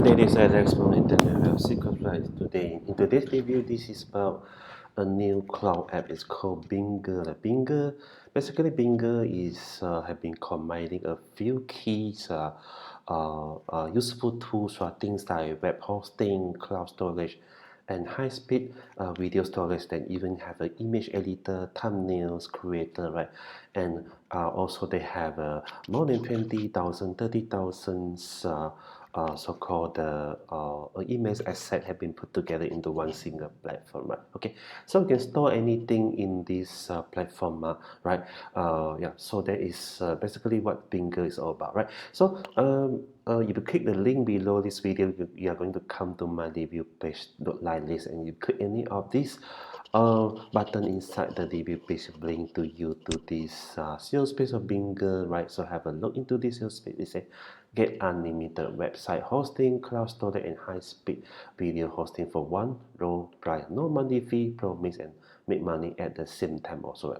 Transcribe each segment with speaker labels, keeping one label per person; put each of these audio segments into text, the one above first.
Speaker 1: Ladies and gentlemen, internet secret right today. In today's review, this is about a new cloud app. It's called Mingle. Basically, Mingle is have been combining a few keys, useful tools for things like web hosting, cloud storage, and high-speed video storage. Then even have an image editor, thumbnails creator, right? And also they have more than 20,000, 30,000 so-called image asset have been put together into one single platform, right? Okay, so you can store anything in this platform, right? Yeah, so that is basically what Bingo is all about, right? So if you click the link below this video, you are going to come to my review page like this, and you click any of these button inside the review page link to you to this sales page of Bingo, right? So have a look into this sales page. It says get unlimited website hosting, cloud storage, and high-speed video hosting for one low price, no monthly fee, promise and make money at the same time also.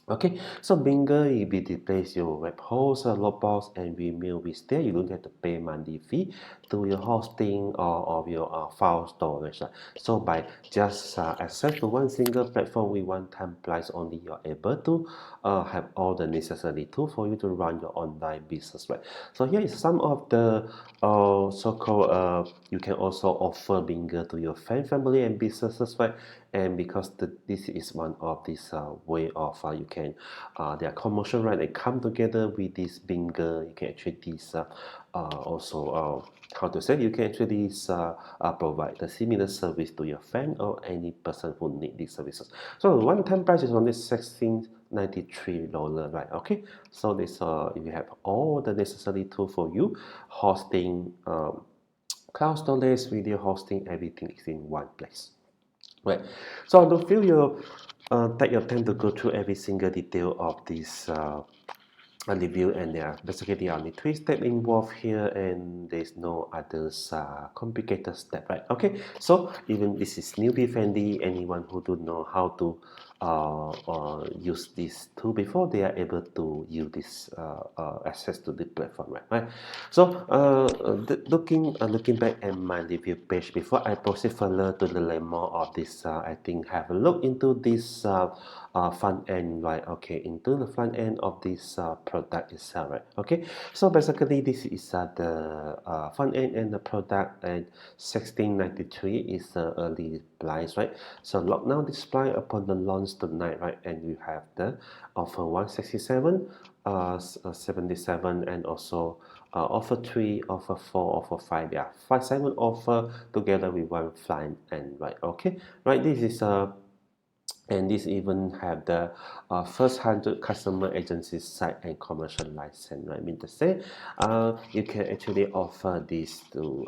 Speaker 1: Okay, so Mingle, if you replace your web host, logbox, and Vimeo with there, you don't have to pay monthly fee to your hosting or of your file storage. So by just access to one single platform with one-time price only, you're able to have all the necessary tools for you to run your online business, right? So here is some of the so-called you can also offer Mingle to your friend, family, and businesses, right? And because this is one of this way of you can their commercial right, they come together with this Bingo. You can actually this also how to say, you can actually provide the similar service to your friend or any person who need these services. So one-time price is only $16.93, right? Okay, so this if you have all the necessary tool for you, hosting, cloud storage, video hosting, everything is in one place. Right. So I don't feel you take your time to go through every single detail of this review, and there are only three steps involved here, and there's no others complicated step, right? Okay, so even this is newbie friendly, anyone who don't know how to use this tool before, they are able to use this access to the platform, right? So looking back at my review page, before I proceed further to learn more of this, I think have a look into this front end, right? Okay, into the front end of this product itself, right? Okay, so basically this is the front end and the product, and 1693 is the early price, right? So lock now display upon the launch tonight, right? And you have the offer 167, 77, and also offer 3, offer 4, offer 5. Yeah, 5 7 offer together with one front end, right? Okay, right, this is and this even have the first 100 customer agency site and commercial license, right? Mean to say, you can actually offer this to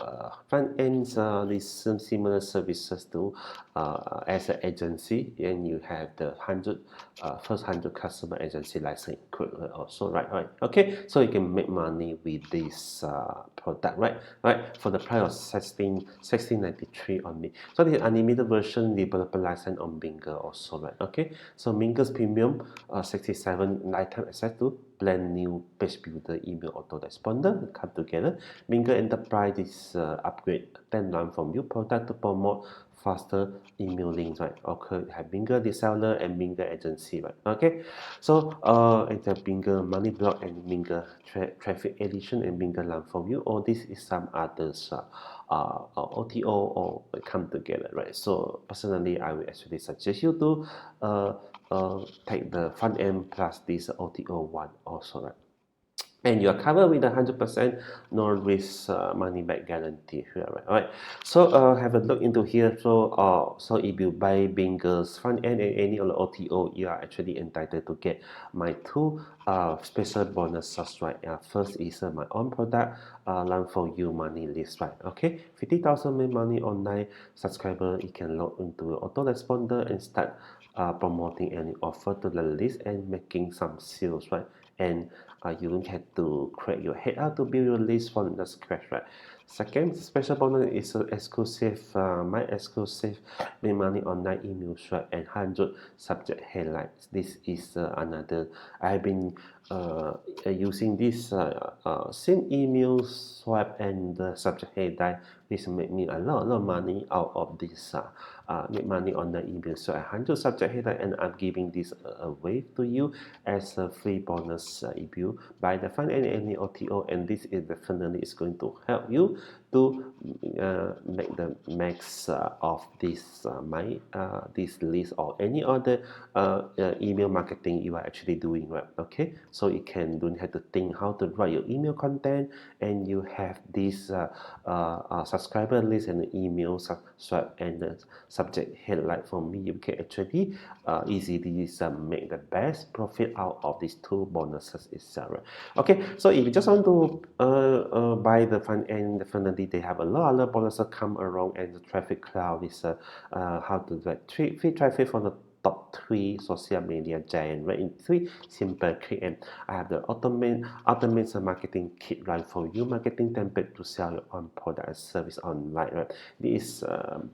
Speaker 1: front ends, these similar services to as an agency, and you have the first 100 customer agency license included also, right? Okay, so you can make money with this product, right? For the price of 1693 only. So the unlimited version developer license on Mingle also, right? Okay, so Mingle's premium 67 lifetime access to brand new page builder, email autoresponder come together. Mingle Enterprise is upgrade 10 run from new product to promote faster email links, right? Okay, have Mingle Reseller and Mingle Agency, right? Okay, so and the Mingle Money Block and Mingle Traffic Edition and Mingle Run from you. All this is some others OTO or come together, right? So personally, I would actually suggest you to take the front end plus this OTO one also, right? And you are covered with 100% no risk money back guarantee here, right? All right. So have a look into here. So if you buy Bingle's front end and any other OTO, you are actually entitled to get my two special bonuses, right? First is my own product, Run for You money list, right? Okay, 50,000 make money online subscriber, you can log into autoresponder and start promoting any offer to the list and making some sales, right? And you don't have to create your head out to build your list from the scratch, right? Second special bonus is exclusive, my exclusive make money online email shop and 100 subject headlines. This is another. I've been using this same email swap and the subject header, this make me a lot of money out of this make money on the email. So 100 subject header, and I'm giving this away to you as a free bonus if you buy the front end any OTO, and this is definitely is going to help you to make the max of this this list or any other email marketing you are actually doing, right? Okay, so you don't have to think how to write your email content, and you have this subscriber list and email swap and the subject head. Like for me, you can actually easily make the best profit out of these two bonuses itself, right? Okay, so if you just want to buy the front end, definitely they have a lot of bonuses come around, and the traffic cloud is how to get free traffic from the top 3 social media giant, right? In 3 simple click, and I have the automate marketing kit right for you, marketing template to sell your own product and service online, right? This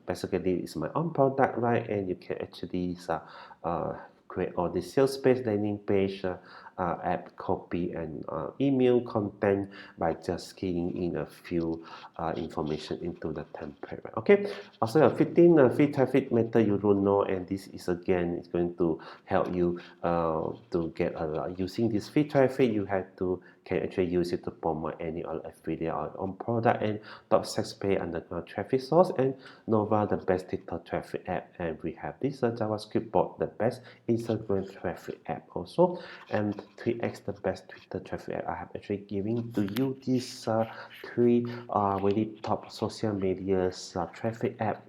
Speaker 1: basically is my own product, right? And you can actually create all the sales page, landing page, app copy, and email content by just keying in a few information into the template, right? Okay, also 15 free traffic method you don't know, and this is again is going to help you to get using this free traffic. You have to can actually use it to promote any other affiliate or own product, and top 6 pay underground traffic source, and Nova the best TikTok traffic app, and we have this JavaScript bot the best Instagram traffic app also, and 3x the best Twitter traffic app. I have actually giving to you these 3 really top social media traffic app,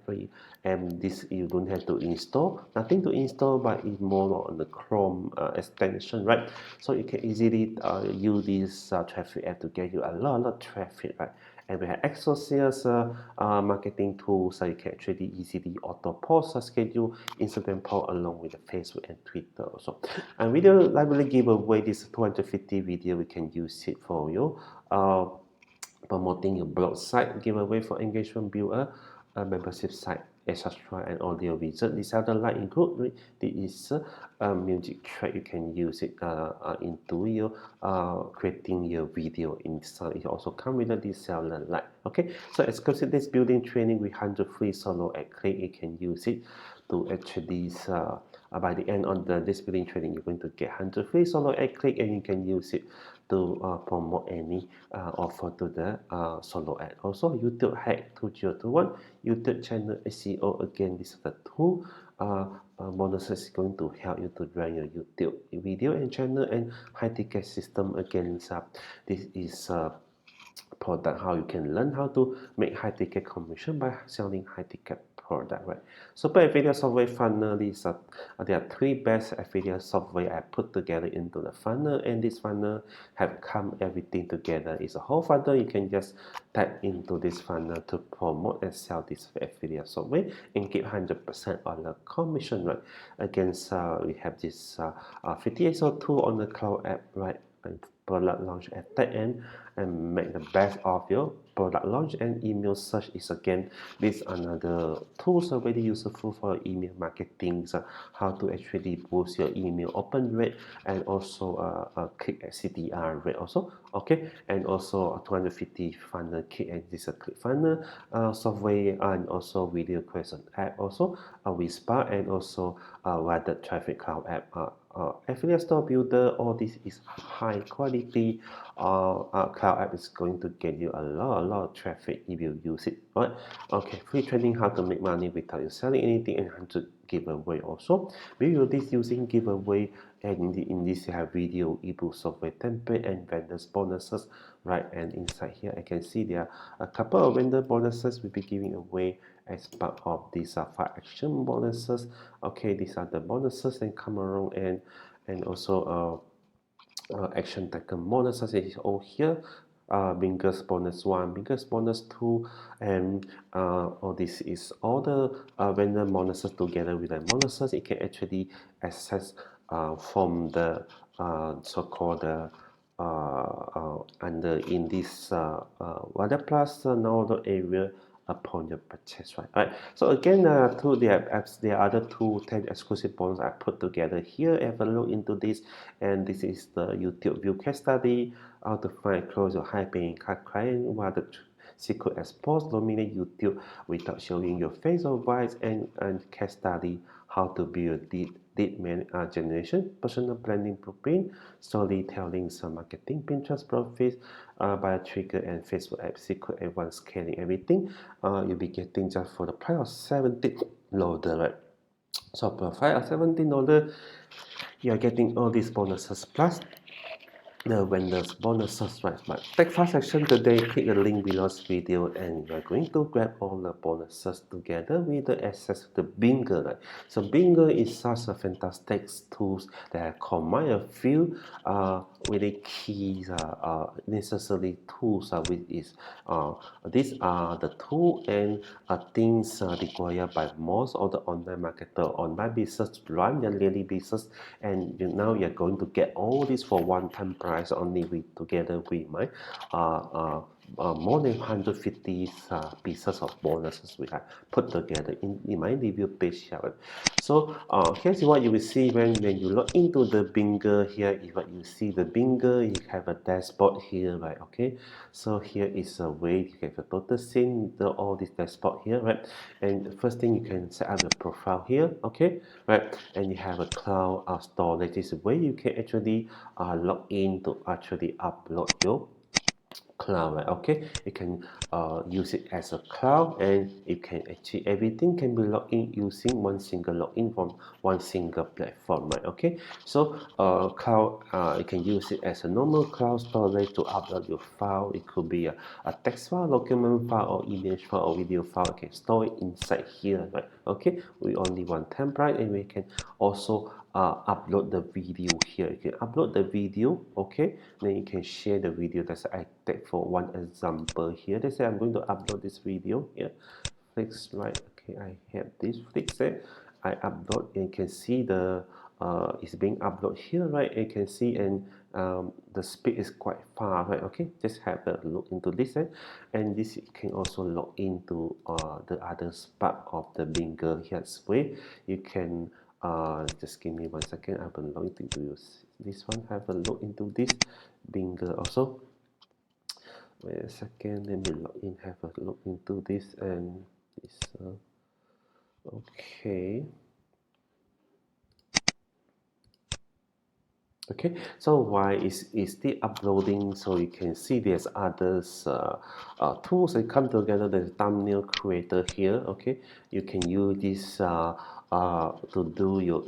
Speaker 1: and this you don't have to install, nothing to install, but it's more on the Chrome extension, right? So you can easily use this traffic app to get you a lot of traffic, right? And we have Excel sales marketing tools, so you can actually easily auto post schedule Instagram post along with the Facebook and Twitter also. And video library giveaway, this 250 video we can use it for you. Promoting your blog site, giveaway for engagement builder, a membership site, etc., and audio wizard. These are the like include. This is a music track. You can use it into your creating your video inside. It also come with a reseller like. Okay, so exclusive this building training with 100 free solo at click. You can use it to actually by the end of this building training, you're going to get 100 free solo ad click, and you can use it to promote any offer to the solo ad. Also, YouTube hack 2021, YouTube channel SEO. Again, this is the two bonuses going to help you to run your YouTube video and channel, and high ticket system. Again, this is product how you can learn how to make high ticket commission by selling high ticket product, right? Super affiliate software funnel is there are 3 best affiliate software I put together into the funnel, and this funnel have come everything together. It's a whole funnel. You can just tap into this funnel to promote and sell this affiliate software and get 100% on the commission, right? Against we have this 58 tool on the cloud app, right? And product launch at the end, and make the best of your product launch. And email search is again this another tools are very useful for email marketing, how to actually boost your email open rate, and also click CTR rate also. Okay, and also 250 funnel kit, and this is a click funnel software, and also video question app also, VidSpark, and also the traffic cloud app. Affiliate store builder, all this is high quality cloud app is going to get you a lot of traffic if you use it, right? Okay, free training how to make money without you selling anything, and 100 giveaway also. We use this using giveaway, and in this you have video, ebook, software template, and vendors bonuses, right? And inside here I can see there are a couple of vendor bonuses we'll be giving away as part of these 5 action bonuses. Okay, these are the bonuses that come around, and also action taken bonuses is all here. Biggest bonus 1, biggest bonus 2, and all this is all the vendor bonuses together with the bonuses. You can actually access from the so-called under in this weather plus node area upon your purchase, right? So again, there are other 10 exclusive bonus I put together here. Have a look into this, and this is the YouTube view case study, how to find close your high-paying client, what the secret expose dominate YouTube without showing your face or voice, and case study how to build lead generation, personal branding blueprint, storytelling, some marketing, Pinterest profits, by trigger and Facebook app secret, everyone scaling everything. You'll be getting just for the price of $17, right? So per price of $17, you're getting all these bonuses plus the vendors bonuses, right? But take fast action today, click the link below this video, and you're going to grab all the bonuses together with the access to the Mingle, right? So Mingle is such a fantastic tools that combine a few really key necessary tools which is these are the tools and things required by most of the online marketer, online business run their daily business, and now you're going to get all this for one-time price only together with my more than 150 pieces of bonuses we have put together in my review page here. So here's what you will see when you log into the Mingle. Here is what you see the Mingle. You have a dashboard here, right? Okay, so here is a way you have a total scene, all this dashboard here, right? And the first thing, you can set up your profile here, okay, right? And you have a cloud store. That is where you can actually log in to actually upload your cloud, right? Okay, you can use it as a cloud, and you can actually everything can be logged in using one single login from one single platform, right? Okay, so cloud, you can use it as a normal cloud storage to upload your file. It could be a text file, document file, or image file, or video file. You can store it inside here, right? Okay, we only want template, and we can also upload the video here. You can upload the video, okay, then you can share the video. That's I take for one example here. Let's say I'm going to upload this video here. Fix right, okay, I have this fix it. I upload, and you can see the it's being uploaded here, right? You can see, and the speed is quite fast, right? Okay, just have a look into this, and this you can also log into the other part of the Mingle. Here's way you can just give me 1 second. I will log into use this one. Have a look into this Mingle also. Wait a second, let me log in, have a look into this, and this okay. Okay, so why is still uploading? So you can see there's others tools that come together. There's thumbnail creator here. Okay, you can use this to do your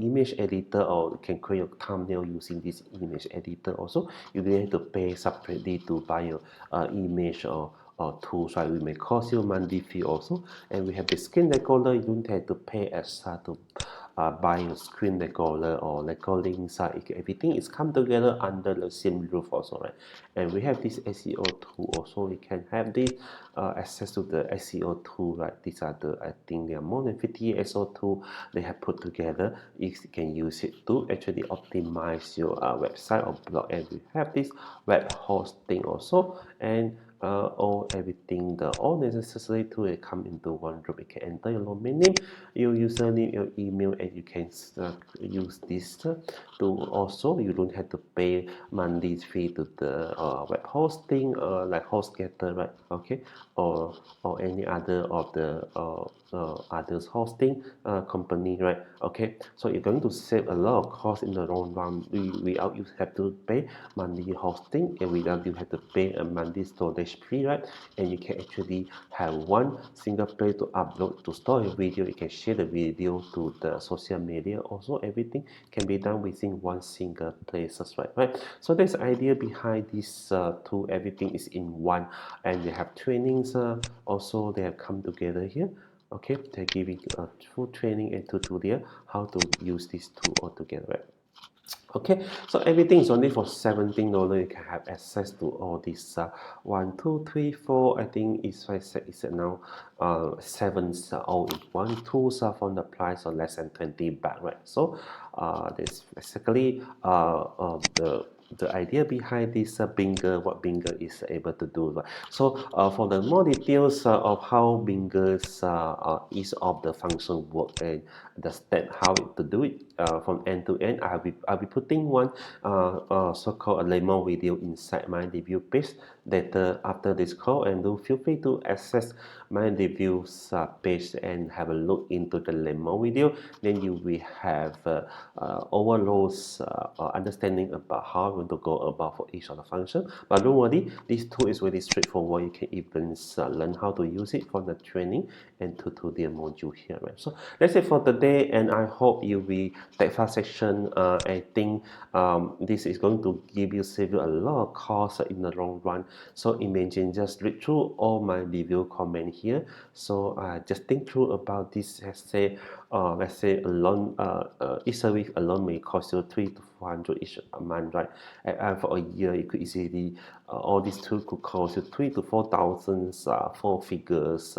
Speaker 1: image editor, or you can create your thumbnail using this image editor. Also, you don't have to pay separately to buy your image or tools, right? We may cost you monthly fee also, and we have the screen recorder. You don't have to pay extra to buy a screen recorder or recording site. Everything is come together under the same roof also, right? And we have this SEO tool also. You can have this access to the SEO tool, right? These are the, I think there are more than 50 SEO tool they have put together. You can use it to actually optimize your website or blog. And we have this web hosting also, and all everything, all necessary to come into one group. You can enter your domain name, your username, your email, and you can use this to also, you don't have to pay monthly fee to the web hosting, like HostGator, right? Okay, or any other of the others hosting company, right? Okay, so you're going to save a lot of cost in the long run without you have to pay monthly hosting, and without you have to pay a monthly storage fee, right? And you can actually have one single place to upload, to store your video. You can share the video to the social media. Also, everything can be done within one single place, right? So there's the idea behind this tool. Everything is in one, and they have trainings. Also, they have come together here. Okay, they're giving a full training and tutorial how to use this tool all together, right? Okay, so everything is only for $17. You can have access to all these 1, 2, 3, 4. I think it's now 7 all in one tools from the price of less than 20 baht, right? So this basically the the idea behind this Mingle, what Mingle is able to do. Right? So for the more details of how Mingle's each of the function work and the step how to do it from end to end, I'll be putting one so-called a demo video inside my review page later after this call, and do feel free to access my reviews page and have a look into the demo video. Then you will have overloads understanding about how you want to go about for each of the function. But don't worry, this tool is really straightforward. You can even learn how to use it for the training and tutorial module here. Right? So that's it for today, and I hope you will take fast section. I think this is going to save you a lot of cost in the long run. So imagine just read through all my review comment here. So just think through about this. Let's say alone, each service alone may cost you 300 to 400 each a month, right? And for a year, it could easily all these tools could cost you 3 to 4 thousand, four figures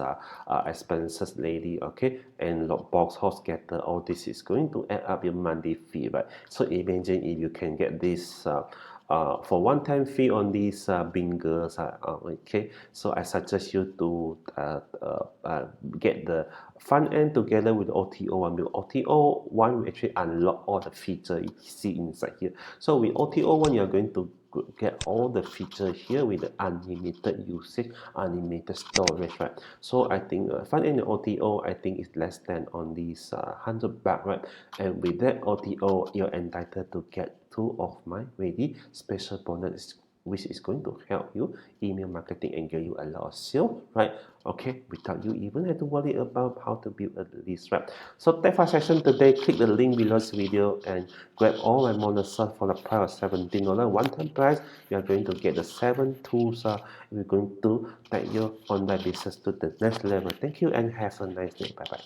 Speaker 1: expenses daily, okay? And box hot scatter, all this is going to add up your monthly fee, right? So imagine if you can get this for one-time fee on these bingers, okay. So I suggest you to get the front end together with the OTO one. With OTO one, we actually unlock all the features you see inside here. So with OTO one, you're going to get all the features here with the unlimited usage, unlimited storage, right? So I think front end OTO, I think is less than on these $100, right? And with that OTO, you're entitled to get 2 of my really special bonus, which is going to help you email marketing and get you a lot of sales, right? Okay, without you even have to worry about how to build a list, right? So take fast session today, click the link below this video and grab all my bonuses for the price of $17 one-time price. You are going to get the 7 tools. We're going to take your online business to the next level. Thank you and have a nice day. Bye bye.